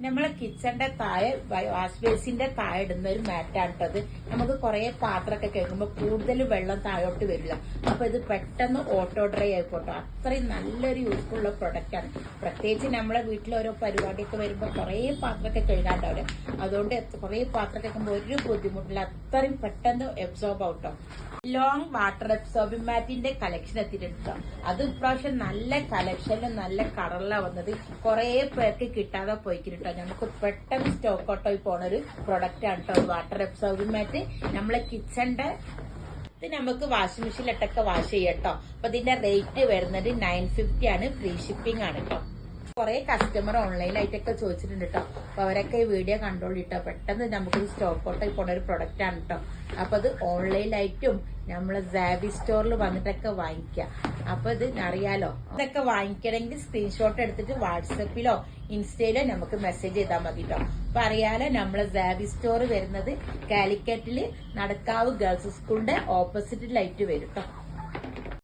നമ്മളെ കിച്ചന്റെ താഴെ വാഷ് ബേസിന്റെ താഴെ ഇടുന്ന ഒരു മാറ്റാണ് കേട്ടത്. നമുക്ക് കുറെ പാത്രമൊക്കെ കഴുകുമ്പോൾ കൂടുതൽ വെള്ളം താഴോട്ട് വരില്ല. അപ്പൊ ഇത് പെട്ടെന്ന് ഓട്ടോ ഡ്രൈ ആയിക്കോട്ടോ. അത്രയും നല്ലൊരു യൂസ്ഫുൾ ഉള്ള പ്രൊഡക്റ്റ് ആണ്. പ്രത്യേകിച്ച് നമ്മളെ വീട്ടിൽ ഓരോ പരിപാടിയൊക്കെ വരുമ്പോൾ കുറെ പാത്രമൊക്കെ കഴുകാണ്ടാവില്ല. അതുകൊണ്ട് കുറെ പാത്രം കഴുകുമ്പോൾ ഒരു ബുദ്ധിമുട്ടില്ല. അത്രയും പെട്ടെന്ന് എബ്സോർബ് ആവട്ടോ. ലോങ് വാട്ടർ അബ്സോർബിംഗ് മാറ്റിന്റെ കളക്ഷൻ എത്തിയിട്ടുണ്ട്. അത് ഇപ്രാവശ്യം നല്ല കളക്ഷനിലും നല്ല കളറിലാണ് വന്നത്. കുറെ പേർക്ക് കിട്ടാതെ പോയിക്കിട്ടോ. നമുക്ക് പെട്ടെന്ന് സ്റ്റോക്ക് ഔട്ടായി പോണ ഒരു പ്രൊഡക്റ്റ് ആണ് കേട്ടോ വാട്ടർ അബ്സോർബിംഗ് മാറ്റ്. നമ്മളെ കിച്ചന്റെ ഇത് നമുക്ക് വാഷിംഗ് മെഷീനിലിട്ടൊക്കെ വാഷ് ചെയ്യട്ടോ. അപ്പൊ ഇതിന്റെ റേറ്റ് വരുന്നത് 950 ആണ്. ഫ്രീ ഷിപ്പിംഗ് ആണ് കേട്ടോ. കുറെ കസ്റ്റമർ ഓൺലൈനായിട്ടൊക്കെ ചോദിച്ചിട്ടുണ്ട് കേട്ടോ. അപ്പൊ അവരൊക്കെ ഈ വീഡിയോ കണ്ടോളിട്ടോ. പെട്ടെന്ന് നമുക്ക് സ്റ്റോക്ക് ഔട്ടായി പോണ ഒരു പ്രൊഡക്റ്റ് ആണ് കേട്ടോ. അപ്പൊ അത് ഓൺലൈനായിട്ടും നമ്മളെ സാവി സ്റ്റോറിൽ വന്നിട്ടൊക്കെ വാങ്ങിക്കാം. അപ്പൊ ഇത് അറിയാലോ. ഇതൊക്കെ വാങ്ങിക്കണമെങ്കിൽ സ്ക്രീൻഷോട്ട് എടുത്തിട്ട് വാട്സപ്പിലോ ഇൻസ്റ്റയിലോ നമുക്ക് മെസ്സേജ് ചെയ്താൽ മതി കേട്ടോ. അപ്പൊ അറിയാലോ, നമ്മളെ സാവി സ്റ്റോർ വരുന്നത് കാലിക്കറ്റില് നടക്കാവ് ഗേൾസ് സ്കൂളിന്റെ ഓപ്പോസിറ്റിലായിട്ട് വരും കേട്ടോ.